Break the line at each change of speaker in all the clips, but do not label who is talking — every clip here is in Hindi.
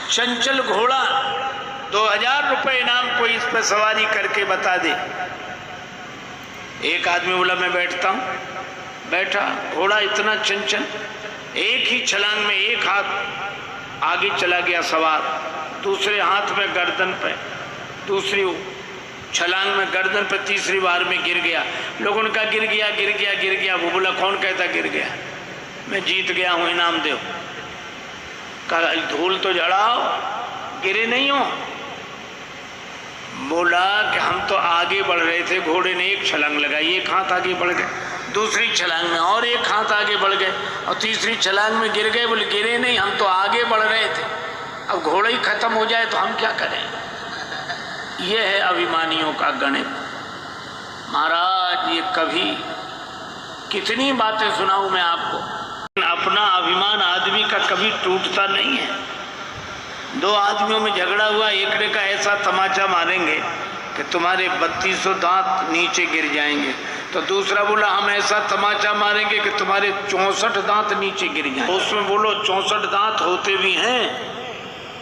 चंचल घोड़ा, 2000 रुपए इनाम, कोई इस पर सवारी करके बता दे। एक आदमी बोला मैं बैठता हूँ। बैठा, घोड़ा इतना चंचल, एक ही छलांग में एक हाथ आगे चला गया सवार, दूसरे हाथ में गर्दन पे, दूसरी छलांग में गर्दन पे, तीसरी बार में गिर गया। लोगों ने कहा गिर गया गिर गया गिर गया। वो बोला कौन कहता गिर गया, मैं जीत गया हूँ, इनाम दो। कहा धूल तो जड़ाओ, गिरे नहीं हो। बोला कि हम तो आगे बढ़ रहे थे, घोड़े ने एक छलांग लगाई, एक हाथ आगे बढ़ गए, दूसरी छलांग में और एक हाथ आगे बढ़ गए, और तीसरी छलांग में गिर गए। बोले गिरे नहीं, हम तो आगे बढ़ रहे थे, अब घोड़ा ही खत्म हो जाए तो हम क्या करें। यह है अभिमानियों का गणित। महाराज ये कभी, कितनी बातें सुनाऊं मैं आपको, अपना अभिमान आदमी का कभी टूटता नहीं है। दो आदमियों में झगड़ा हुआ, एक ने का ऐसा तमाचा मारेंगे कि तुम्हारे 3200 दांत नीचे गिर जाएंगे, तो दूसरा बोला हम ऐसा तमाचा मारेंगे कि तुम्हारे 64 दांत नीचे गिर जाएंगे। उसमें बोलो 64 दांत होते भी हैं,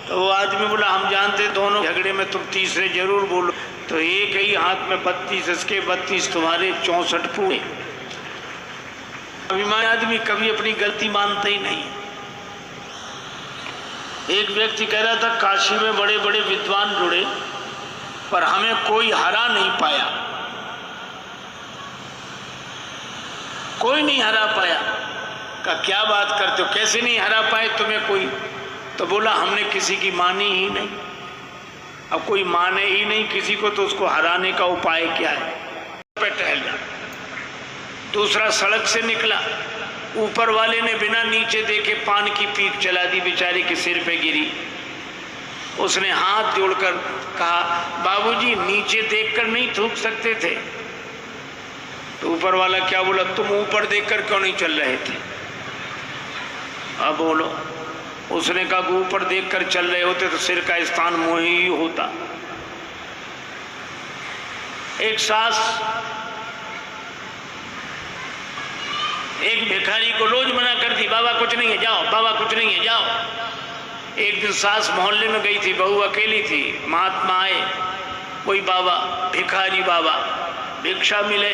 तो वो आदमी बोला हम जानते दोनों झगड़े में तुम तीसरे जरूर बोलो। तो एक ही हाथ में 32, इसके 32, तुम्हारे 64 पूरे। अभिमान आदमी कभी अपनी गलती मानता ही नहीं। एक व्यक्ति कह रहा था काशी में बड़े बड़े विद्वान जुड़े, पर हमें कोई हरा नहीं पाया, कोई नहीं हरा पाया। का क्या बात करते हो, कैसे नहीं हरा पाए तुम्हें कोई। तो बोला हमने किसी की मानी ही नहीं। अब कोई माने ही नहीं किसी को, तो उसको हराने का उपाय क्या है। पे टहल रहा, दूसरा सड़क से निकला, ऊपर वाले ने बिना नीचे देखे पान की पीक चला दी, बेचारे के सिर पे गिरी। उसने हाथ जोड़कर कहा बाबूजी नीचे देखकर नहीं थूक सकते थे। तो ऊपर वाला क्या बोला, तुम ऊपर देखकर क्यों नहीं चल रहे थे। अब बोलो, उसने कहा ऊपर देखकर चल रहे होते तो सिर का स्थान मुंह ही होता। एक सास एक भिखारी को रोज मना करती, बाबा कुछ नहीं है जाओ, बाबा कुछ नहीं है जाओ। एक दिन सास मोहल्ले में गई थी, बहू अकेली थी, महात्मा आए, कोई बाबा, भिखारी बाबा, भिक्षा मिले।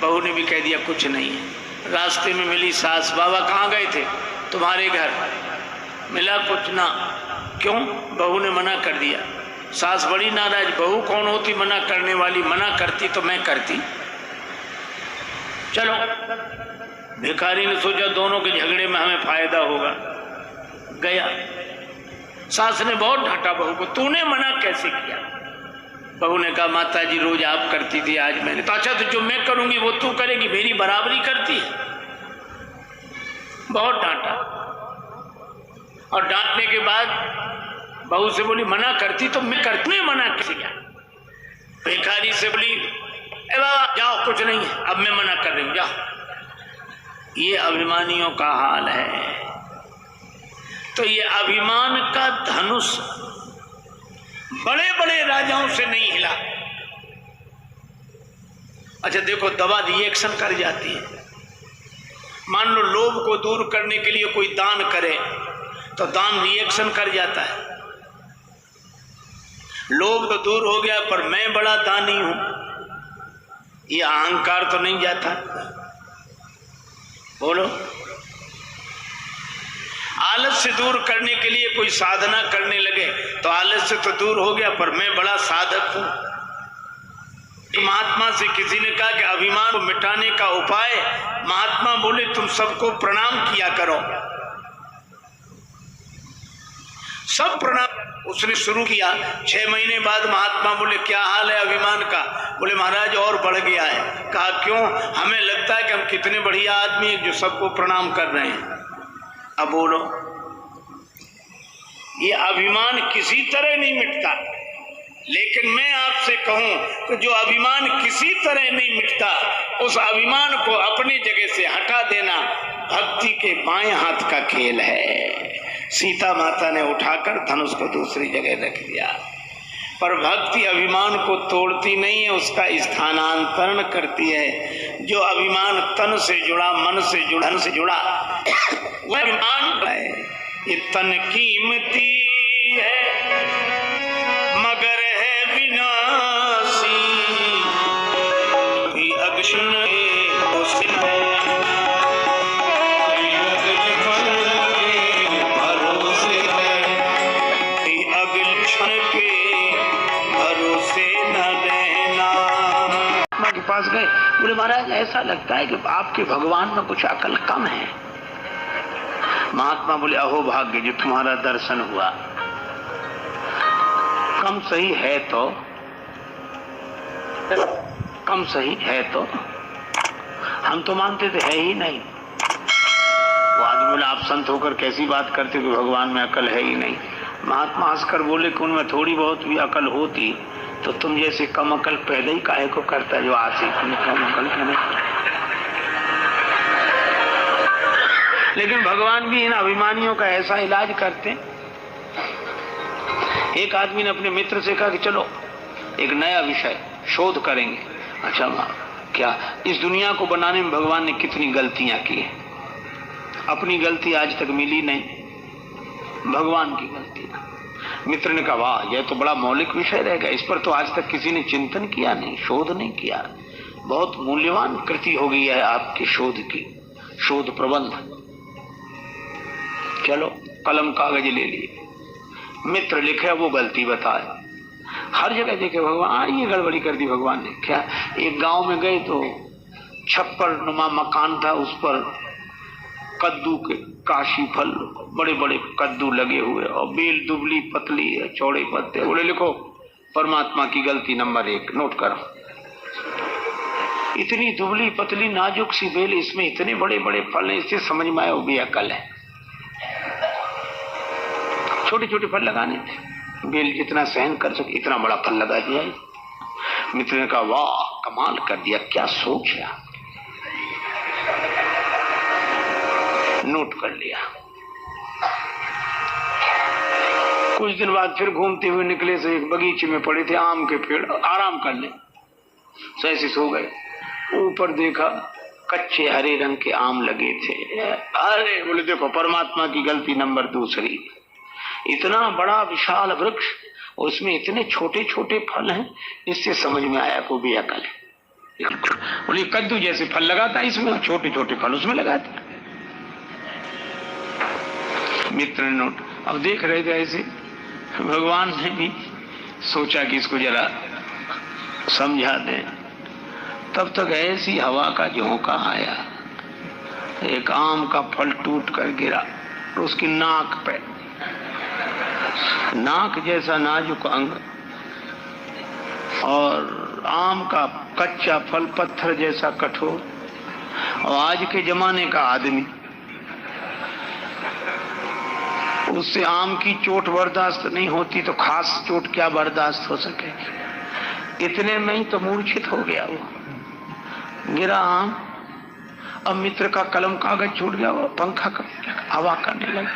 बहू ने भी कह दिया कुछ नहीं है। रास्ते में मिली सास, बाबा कहाँ गए थे, तुम्हारे घर। मिला कुछ ना, क्यों, बहू ने मना कर दिया। सास बड़ी नाराज, बहू कौन होती मना करने वाली, मना करती तो मैं करती। चलो, भिखारी ने सोचा दोनों के झगड़े में हमें फायदा होगा, गया। सास ने बहुत डांटा बहू को, तूने मना कैसे किया। बहू ने कहा माता जी रोज आप करती थी, आज मैंने। तो अच्छा, तो जो मैं करूंगी वो तू करेगी, मेरी बराबरी करती है। बहुत डांटा, और डांटने के बाद बहू से बोली मना करती तो मैं करती, मैं मना कैसे किया। भिखारी से बोली ए बाबा जाओ कुछ नहीं है, अब मैं मना कर रही हूँ जाओ। ये अभिमानियों का हाल है। तो ये अभिमान का धनुष बड़े बड़े राजाओं से नहीं हिला। अच्छा देखो, दवा रिएक्शन कर जाती है। मान लो लोभ को दूर करने के लिए कोई दान करे तो दान रिएक्शन कर जाता है। लोभ तो दूर हो गया, पर मैं बड़ा दानी हूं, ये अहंकार तो नहीं जाता। बोलो, आलस्य दूर करने के लिए कोई साधना करने लगे तो आलस्य तो दूर हो गया, पर मैं बड़ा साधक हूं। महात्मा से किसी ने कहा कि अभिमान को मिटाने का उपाय, महात्मा बोले तुम सबको प्रणाम किया करो। सब प्रणाम उसने शुरू किया। 6 महीने बाद महात्मा बोले क्या हाल है अभिमान का। बोले महाराज और बढ़ गया है। कहा क्यों, हमें लगता है कि हम कितने बढ़िया आदमी हैं जो सबको प्रणाम कर रहे हैं। अब बोलो, ये अभिमान किसी तरह नहीं मिटता, लेकिन मैं आपसे कहूं कि जो अभिमान किसी तरह नहीं मिटता, उस अभिमान को अपनी जगह से हटा देना भक्ति के बाएं हाथ का खेल है। सीता माता ने उठाकर धनुष को दूसरी जगह रख दिया, पर भक्ति अभिमान को तोड़ती नहीं है, उसका स्थानांतरण करती है। जो अभिमान तन से जुड़ा, मन से जुड़ा, धन से जुड़ा, वह अभिमान है। ये तन कीमती है मगर है विनाशी, कोई अक्षण हुस्न है, कोई अगले पल के भरोसे है, कोई अगले क्षण के भरोसे न रहना। महात्मा के पास गए, बोले महाराज ऐसा लगता है कि आपके भगवान में कुछ अकल कम है। महात्मा बोले अहो भाग्य जो तुम्हारा दर्शन हुआ, कम सही है तो, कम सही है तो, हम तो मानते थे है ही नहीं। वो आदमी बोला आप संत होकर कैसी बात करते कि भगवान में अकल है ही नहीं। महात्मा हंसकर बोले कि उनमें थोड़ी बहुत भी अकल होती तो तुम जैसे कम अकल पहले ही काहे को करता जो आशी तुम्हें कम अकल क्यों नहीं। लेकिन भगवान भी इन अभिमानियों का ऐसा इलाज करते। एक आदमी ने अपने मित्र से कहा कि चलो एक नया विषय शोध करेंगे। अच्छा क्या इस दुनिया को बनाने में भगवान ने कितनी गलतियां की है? अपनी गलती आज तक मिली नहीं, भगवान की गलती। मित्र ने कहा वाह यह तो बड़ा मौलिक विषय रहेगा, इस पर तो आज तक किसी ने चिंतन किया नहीं, शोध नहीं किया। बहुत मूल्यवान कृति हो गई है आपकी शोध की, शोध प्रबंध। चलो कलम कागज ले लिए, मित्र लिखे वो गलती बताए। हर जगह देखे भगवान ये गड़बड़ी कर दी भगवान ने। क्या एक गांव में गए तो छप्पर नुमा मकान था, उस पर कद्दू के काशी फल बड़े बड़े कद्दू लगे हुए और बेल दुबली पतली है, चौड़े पत्ते। बोले लिखो परमात्मा की गलती नंबर 1 नोट करो। इतनी दुबली पतली नाजुक सी बेल, इसमें इतने बड़े बड़े फल हैं, इससे समझ में आया वो भी अकल है। छोटे छोटे फल लगाने थे, बेल जितना सहन कर सके इतना बड़ा फल लगा दिया। मित्र ने कहा वाह कमाल कर दिया, क्या सोच है। नोट कर लिया। कुछ दिन बाद फिर घूमते हुए निकले से एक बगीचे में पड़े थे आम के पेड़, आराम कर ले ऐसे सो गए। ऊपर देखा कच्चे हरे रंग के आम लगे थे। अरे बोले देखो परमात्मा की गलती नंबर 2। इतना बड़ा विशाल वृक्ष और उसमें इतने छोटे छोटे फल हैं, इससे समझ में आया को भी अकल है। बोले कद्दू जैसे फल लगाता है इसमें, छोटे छोटे फल उसमें लगाता। मित्र ने नोट अब देख रहे थे ऐसे, भगवान ने भी सोचा कि इसको जरा समझा दें। तब तक ऐसी हवा का झोंका आया, एक आम का फल टूट कर गिरा और उसकी नाक पे, नाक जैसा नाजुक अंग और आम का कच्चा फल पत्थर जैसा कठोर। और आज के जमाने का आदमी उससे आम की चोट बर्दाश्त नहीं होती तो खास चोट क्या बर्दाश्त हो सकेगी। इतने में ही तो मूर्छित हो गया वो, गिरा आम। अब मित्र का कलम कागज छूट गया, वो पंखा कर हवा करने लगे।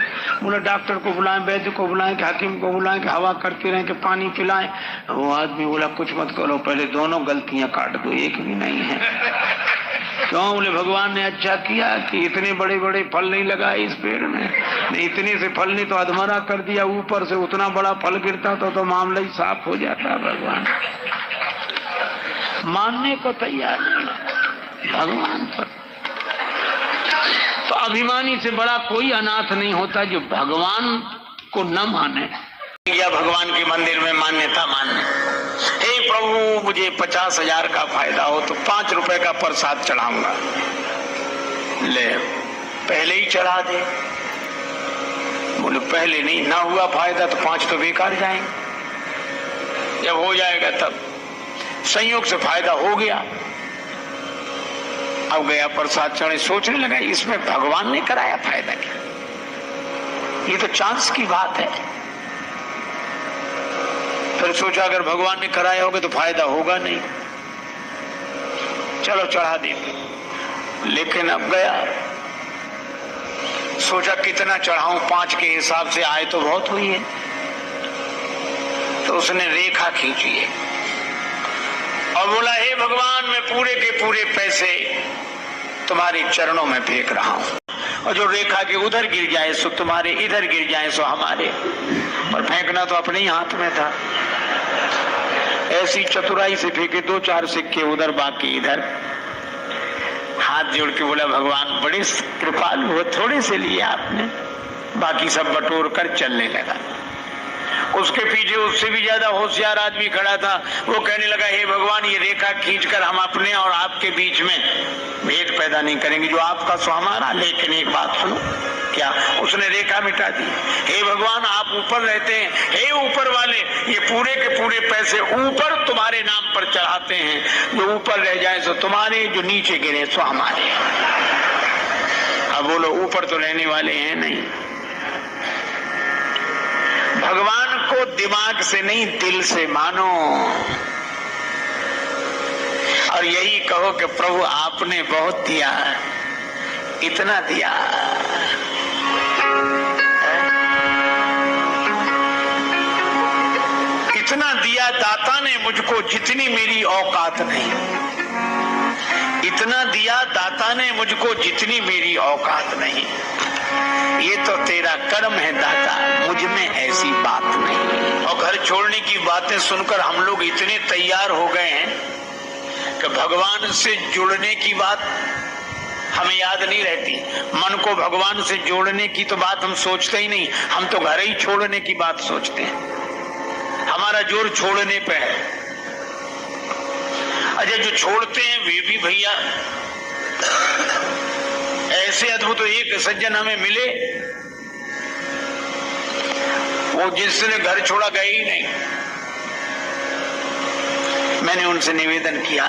बोला डॉक्टर को बुलाएं, वैद्य को बुलाएं, कि हकीम को बुलाएं, कि हवा करते रहें, कि पानी पिलाएं। वो आदमी बोला कुछ मत करो, पहले दोनों गलतियां काट दो, एक भी नहीं है। क्यों? बोले भगवान ने अच्छा किया कि इतने बड़े बड़े फल नहीं लगाए इस पेड़ में, नहीं इतने से फल ने तो अधमरा कर दिया, ऊपर से उतना बड़ा फल गिरता तो मामला ही साफ हो जाता। भगवान मानने को तैयार नहीं भगवान पर। तो अभिमानी से बड़ा कोई अनाथ नहीं होता जो भगवान को न माने या भगवान के मंदिर में मान्यता माने। हे प्रभु मुझे 50,000 का फायदा हो तो 5 रुपए का प्रसाद चढ़ाऊंगा। ले पहले ही चढ़ा दे। बोले पहले नहीं, ना हुआ फायदा तो 5 तो बेकार जाएंगे। जब हो जाएगा तब संयोग से फायदा हो गया। अब गया प्रसाद चढ़े, सोचने लगा इसमें भगवान ने कराया फायदा क्या, ये तो चांस की बात है। फिर सोचा अगर भगवान ने कराया होगा तो फायदा होगा नहीं, चलो चढ़ा देंगे। लेकिन अब गया, सोचा कितना चढ़ाऊं, 5 के हिसाब से आए तो बहुत हुई है। तो उसने रेखा खींची है और बोला हे भगवान मैं पूरे के पूरे पैसे तुम्हारे चरणों में फेंक रहा हूं। और जो रेखा के उधर गिर जाए सो तुम्हारे, इधर गिर जाए सो हमारे, पर फेंकना तो अपने ही हाथ में था। ऐसी चतुराई से फेंके 2-4 सिक्के उधर बाकी इधर। हाथ जोड़ के बोला भगवान बड़े कृपालु हो, थोड़े से लिए आपने, बाकी सब बटोर कर चलने लगा। उसके पीछे उससे भी ज्यादा होशियार आदमी खड़ा था। वो कहने लगा हे भगवान ये रेखा खींचकर हम अपने और आपके बीच में भेद पैदा नहीं करेंगे, जो आपका सो हमारा। लेकिन एक बात सुनो, क्या? उसने रेखा मिटा दी। हे भगवान आप ऊपर रहते हैं, हे ऊपर वाले, ये पूरे के पूरे पैसे ऊपर तुम्हारे नाम पर चढ़ाते हैं, जो ऊपर रह जाए सो तुम्हारे, जो नीचे गिरे सो हमारे। अब बोलो ऊपर तो रहने वाले हैं नहीं। भगवान को दिमाग से नहीं दिल से मानो और यही कहो कि प्रभु आपने बहुत दिया, इतना दिया। इतना दिया दाता ने मुझको जितनी मेरी औकात नहीं। इतना दिया दाता ने मुझको जितनी मेरी औकात नहीं। ये तो तेरा कर्म है दाता, मुझ में ऐसी बात नहीं। और घर छोड़ने की बातें सुनकर हम लोग इतने तैयार हो गए हैं कि भगवान से जुड़ने की बात हमें याद नहीं रहती। मन को भगवान से जोड़ने की तो बात हम सोचते ही नहीं, हम तो घर ही छोड़ने की बात सोचते हैं। हमारा जोर छोड़ने पे है। अच्छा जो छोड़ते हैं वे भी भैया ऐसे अद्भुत। एक सज्जन हमें मिले, वो जिसने घर छोड़ा गए ही नहीं। मैंने उनसे निवेदन किया,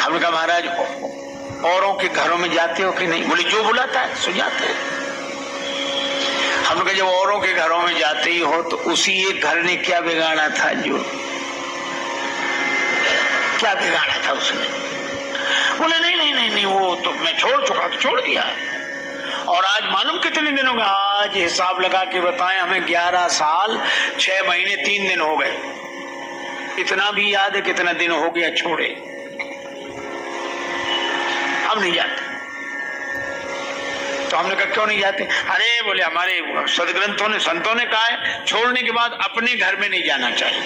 हमने कहा महाराज औरों के घरों में जाते हो कि नहीं? बोले जो बुलाता है सो जाते हैं। हमने कहा जब औरों के घरों में जाते ही हो तो उसी एक घर ने क्या बिगाड़ा था? जो क्या बिगाड़ा था उसने? बोले नहीं नहीं नहीं नहीं वो तो मैं छोड़ चुका, तो छोड़ दिया। और आज मालूम कितने दिन हो गए? आज हिसाब लगा के बताएं, हमें 11 साल 6 महीने 3 दिन हो गए। इतना भी याद है कितना दिन हो गया छोड़े। हम नहीं जाते। तो हमने कहा क्यों नहीं जाते? अरे बोले हमारे सदग्रंथों ने, संतों ने कहा है छोड़ने के बाद अपने घर में नहीं जाना चाहिए।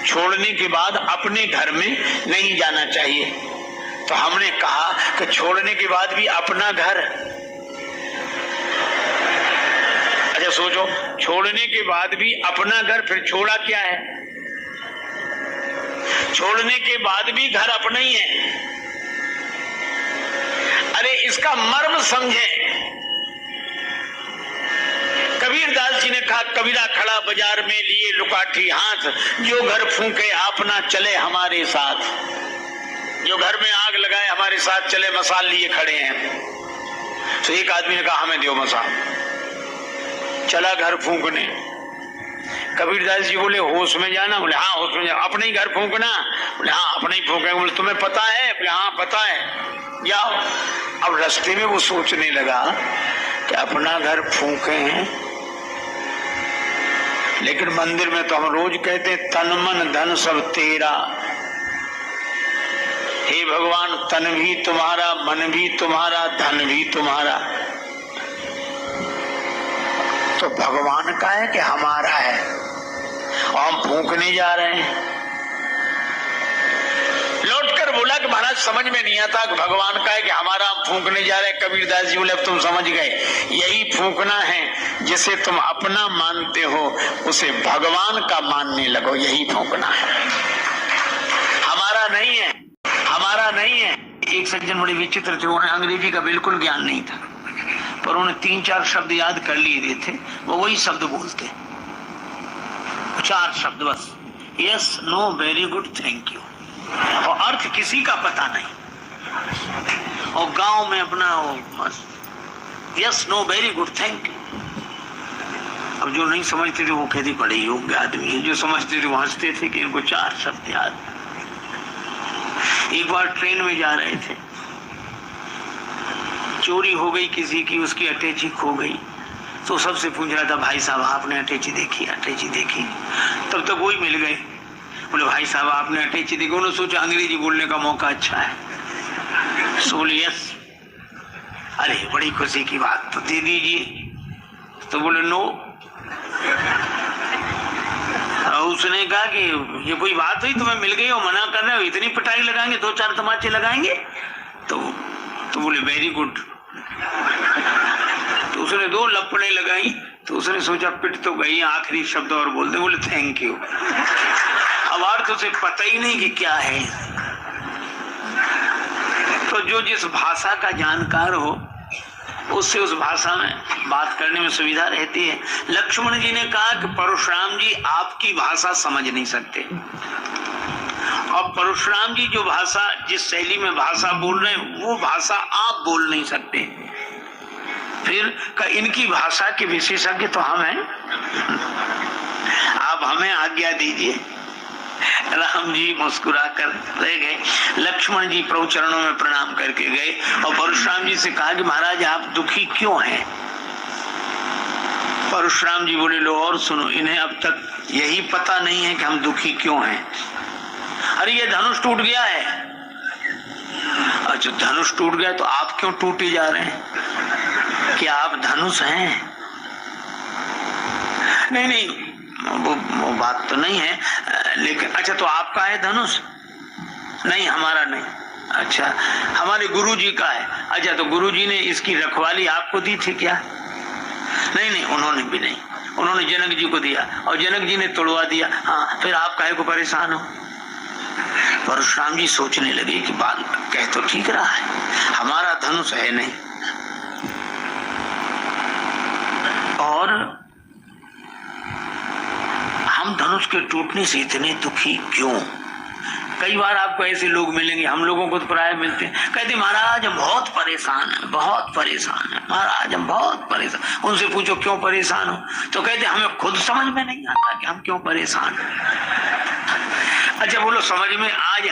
छोड़ने के बाद अपने घर में नहीं जाना चाहिए। तो हमने कहा कि छोड़ने के बाद भी अपना घर। अच्छा सोचो, छोड़ने के बाद भी अपना घर, फिर छोड़ा क्या है? छोड़ने के बाद भी घर अपना ही है। अरे इसका मर्म समझे। कबीरदास जी ने कहा कबीरा खड़ा बाजार में लिए लुकाठी हाथ, जो घर फूंके अपना चले हमारे साथ। जो घर में आग लगाए हमारे साथ चले, मसाल लिए खड़े हैं। तो एक आदमी ने कहा हमें दो मसाल। चला घर फूंकने। कबीरदास जी बोले होश में जाना? बोले हाँ होश में जाना। अपने ही घर फूंकना? बोले हाँ अपने ही फूंकेंगे। बोले तुम्हें पता है? बोले हाँ पता है, जाओ। अब रास्ते में वो सोचने लगा कि अपना घर फूंके हैं, लेकिन मंदिर में तो हम रोज कहते हैं तन मन धन सब तेरा। हे भगवान तन भी तुम्हारा, मन भी तुम्हारा, धन भी तुम्हारा। तो भगवान का है कि हमारा है? और हम फूंकने जा रहे हैं। लौटकर बोला कि महाराज समझ में नहीं आता कि भगवान का है कि हमारा, हम फूंकने जा रहे हैं। कबीरदास जी बोले अब तुम समझ गए, यही फूंकना है। जिसे तुम अपना मानते हो उसे भगवान का मानने लगो, यही फूंकना है। हमारा नहीं है, हमारा नहीं है। एक सज्जन बड़े विचित्र थे, उन्हें अंग्रेजी का बिल्कुल ज्ञान नहीं था, पर उन्हें 3-4 शब्द याद कर लिए थे। वो वही शब्द बोलते, 4 शब्द बस, yes know very good thank you. और अर्थ किसी का पता नहीं। और गांव में अपना yes know very good thank you. अब जो नहीं समझते थे वो कहते बड़े योग्य आदमी है, जो समझते थे वो हंसते थे कि इनको 4 शब्द याद। एक बार ट्रेन में जा रहे थे, चोरी हो गई किसी की, उसकी अटैची खो गई। तो सबसे पूछ रहा था भाई साहब आपने अटैची देखी? अटैची देखी। तब तक वही मिल गए। बोले भाई साहब आपने अटैची देखी? उन्होंने सोचा अंग्रेजी बोलने का मौका अच्छा है, सो बोले यस। अरे बड़ी खुशी की बात, तो दे दीजिए। तो बोले नो। उसने कहा कि ये कोई बात हुई, तुम्हें मिल गई और मना कर रहे हो, इतनी पिटाई लगाएंगे, 2-4 तमाचे लगाएंगे? तो बोले वेरी गुड। तो उसने 2 लपड़े लगाई। तो उसने सोचा पिट तो गई, आखिरी शब्द और बोल दे। बोले थैंक यू। अब अर्थ उसे पता ही नहीं कि क्या है। तो जो जिस भाषा का जानकार हो उससे उस भाषा में बात करने में सुविधा रहती है। लक्ष्मण जी ने कहा कि परशुराम जी आपकी भाषा समझ नहीं सकते, और परशुराम जी जो भाषा, जिस शैली में भाषा बोल रहे हैं, वो भाषा आप बोल नहीं सकते। फिर इनकी भाषा के विशेषज्ञ तो हम हैं, आप हमें आज्ञा दीजिए। राम जी मुस्कुराकर रह गए। लक्ष्मण जी प्रभु चरणों में प्रणाम करके गए और परशुराम जी से कहा कि महाराज आप दुखी क्यों हैं? परशुराम जी बोले लो और सुनो, इन्हें अब तक यही पता नहीं है कि हम दुखी क्यों हैं। अरे ये धनुष टूट गया है। अच्छा धनुष टूट गया तो आप क्यों टूटे जा रहे हैं? क्या आप धनुष हैं? नहीं वो बात तो नहीं है, लेकिन अच्छा तो आपका है धनुष? नहीं हमारा नहीं। अच्छा हमारे गुरुजी का है। अच्छा तो गुरुजी ने इसकी रखवाली आपको दी थी क्या? नहीं उन्होंने भी नहीं, उन्होंने जनक जी को दिया और जनक जी ने तोड़वा दिया। हाँ फिर आप काहे को परेशान हो? परशुराम जी सोचने लगे कि बात कह तो ठीक रहा है, हमारा धनुष है नहीं। और हम धनुष के टूटने से इतने दुखी क्यों? कई बार आपको ऐसे लोग मिलेंगे, हम लोगों को तो प्राय मिलते हैं, कहते महाराज हम बहुत परेशान हैं, बहुत परेशान हैं महाराज, हम बहुत परेशान। उनसे पूछो क्यों परेशान हो, तो कहते हमें खुद समझ में नहीं आता कि हम क्यों परेशान हैं। अच्छा बोलो समझ में आ जाए